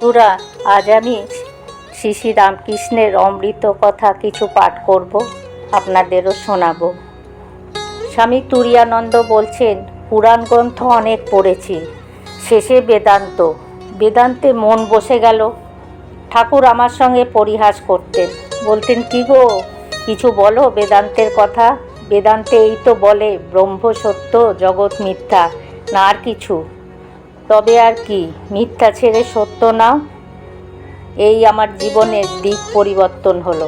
বন্ধুরা, আজ আমি শ্রী শ্রী রামকৃষ্ণের অমৃত কথা কিছু পাঠ করব, আপনাদেরও শোনাব। স্বামী তুরীয়ানন্দ বলছেন, পুরাণ গ্রন্থ অনেক পড়েছি, শেষে বেদান্তে মন বসে গেল। ঠাকুর আমার সঙ্গে পরিহাস করতেন, বলতেন, কি গো, কিছু বলো বেদান্তের কথা। বেদান্তে এই তো বলে ব্রহ্ম সত্য, জগৎ মিথ্যা, না আর কিছু। তবে আর কি, মিথ্যা ছেড়ে সত্য নাও। এই আমার জীবনের দিক পরিবর্তন হলো।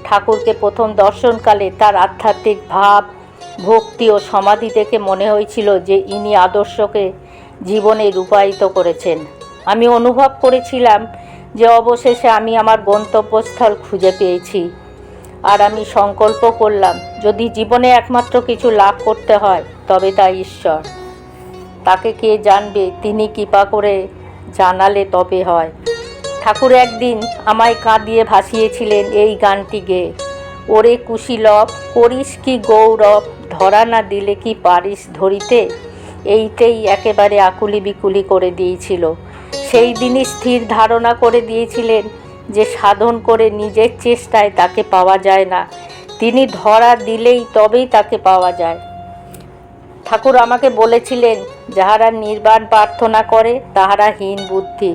ঠাকুরকে প্রথম দর্শনকালে তার আধ্যাত্মিক ভাব, ভক্তি ও সমাধি দেখে মনে হয়েছিল যে ইনি আদর্শকে জীবনে রূপায়িত করেছেন। আমি অনুভব করেছিলাম যে অবশেষে আমি আমার গন্তব্যস্থল খুঁজে পেয়েছি। আর আমি সংকল্প করলাম, যদি জীবনে একমাত্র কিছু লাভ করতে হয় তবে তা ঈশ্বর। তাকে কে জানবে, তিনি কৃপা করে জানালে তবে হয়। ঠাকুর একদিন আমায় কাঁদিয়ে ভাসিয়েছিলেন এই গানটি গেয়ে, ওরে কুশীলব করিস কি গৌরব, ধরা না দিলে কি পারিস ধরিতে। এইটাই একেবারে আকুলি বিকুলি করে দিয়েছিল। সেই দিনই স্থির ধারণা করে দিয়েছিলেন যে সাধন করে নিজের চেষ্টায় তাকে পাওয়া যায় না, তিনি ধরা দিলেই তবেই তাকে পাওয়া যায়। ঠাকুর আমাকে বলেছিলেন, যাহারা নির্বাণ প্রার্থনা করে তাহারা হীন বুদ্ধি,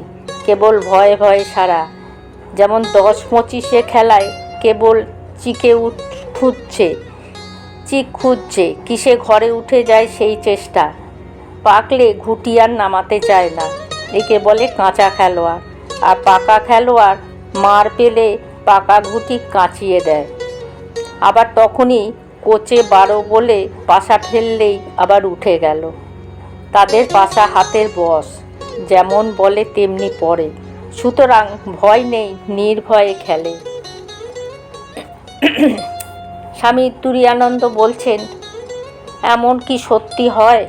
কেবল ভয়ে ভয়ে সারা। যেমন 10-25 খেলায় কেবল চিক খুঁজছে, কিসে ঘরে উঠে যায় সেই চেষ্টা। পাকলে ঘুটি আর নামাতে চায় না, একে বলে কাঁচা খেলোয়াড়। আর পাকা খেলোয়াড় মার পেলে পাকা ঘুটি কাঁচিয়ে দেয়। আবার তখনই কোচে 12 বলে পাশা ফেললেই আবার উঠে গেল। তাদের পাশা হাতের বশ, যেমন বলে তেমনি পড়ে। সুতরাং ভয় নেই, নির্ভয়ে খেলে। স্বামী তুরীয়ানন্দ বলছেন, এমন কি সত্যি হয়?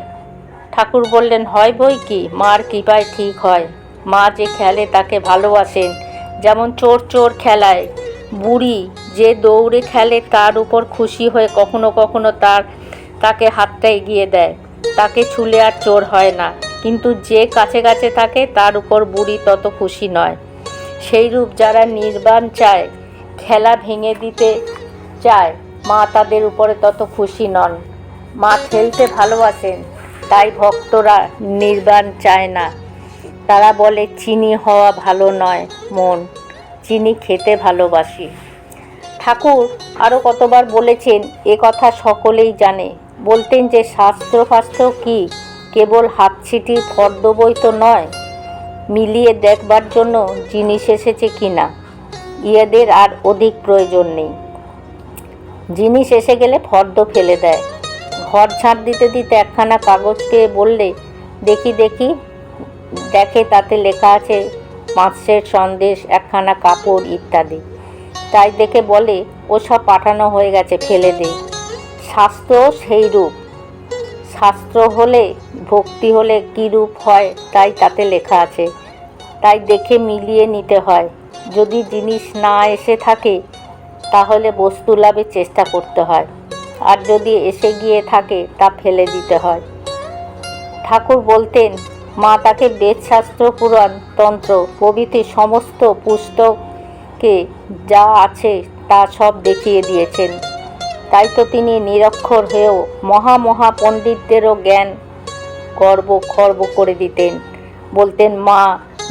ঠাকুর বললেন, হয় বই কি, মার কৃপায় ঠিক হয়। মা যে খেলে তাকে ভালোবাসেন। যেমন চোর খেলায় বুড়ি যে দৌড়ে খেলে তার উপর খুশি হয়ে কখনো কখনো তাকে হাতটা এগিয়ে দেয়, তাকে ছুলে আর চোর হয় না। কিন্তু যে কাছে কাছে থাকে তার উপর বুড়ি তত খুশি নয়। সেইরূপ যারা নির্বাণ চায়, খেলা ভেঙে দিতে চায়, মা তাদের উপরে তত খুশি নন। মা খেলতে ভালোবাসেন, তাই ভক্তরা নির্বাণ চায় না। তারা বলে, চিনি হওয়া ভালো নয় মন, চিনি খেতে ভালোবাসি। ঠাকুর আরও কতবার বলেছেন, এ কথা সকলেই জানে। বলতেন যে শাস্ত্র কি কেবল হাতছিটি ফর্দ বই তো নয়, মিলিয়ে দেখবার জন্য জিনিস এসেছে কিনা। ইয়েদের আর অধিক প্রয়োজন নেই। জিনিস এসে গেলে ফর্দ ফেলে দেয়। ঘর ঝাঁট দিতে দিতে একখানা কাগজ পেয়ে বললে, দেখে তাতে লেখা আছে মাছের সন্দেশ, একখানা কাপড় ইত্যাদি। তাই দেখে বলে, ওসব পাঠানো হয়ে গেছে, ফেলে দে। শাস্ত্র সেই রূপ। শাস্ত্র হলে, ভক্তি হলে কী রূপ হয় তাই তাতে লেখা আছে। তাই দেখে মিলিয়ে নিতে হয়। যদি জিনিস না এসে থাকে তাহলে বস্তু লাভের চেষ্টা করতে হয়, আর যদি এসে গিয়ে থাকে তা ফেলে দিতে হয়। ঠাকুর বলতেন, মা তাকে বেদশাস্ত্র, পুরাণ, তন্ত্র প্রভৃতি সমস্ত পুস্তকে যা আছে তা সব দেখিয়ে দিয়েছেন। তাই তো তিনি নিরক্ষর হয়েও মহা পণ্ডিতদেরও জ্ঞান খর্ব করে দিতেন। বলতেন, মা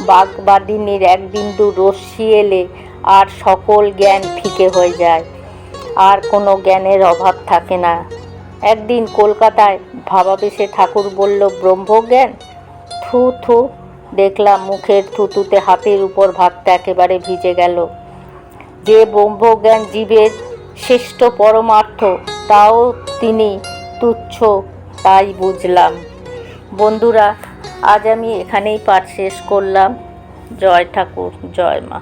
বাগবাদিনীর এক বিন্দু রশ্মি এলে আর সকল জ্ঞান ফিকে হয়ে যায়, আর কোনো জ্ঞানের অভাব থাকে না। একদিন কলকাতায় ভাবাবেশে ঠাকুর বলল, ব্রহ্মজ্ঞান? থু। দেখলাম মুখের থুতুতে হাতের উপর ভাতটা একেবারে ভিজে গেল। যে ব্রহ্মজ্ঞান জীবের শ্রেষ্ঠ পরমার্থ, তাও তিনি তুচ্ছ, তাই বুঝলাম। বন্ধুরা, আজ আমি এখানেই পাঠ শেষ করলাম। জয় ঠাকুর, জয় মা।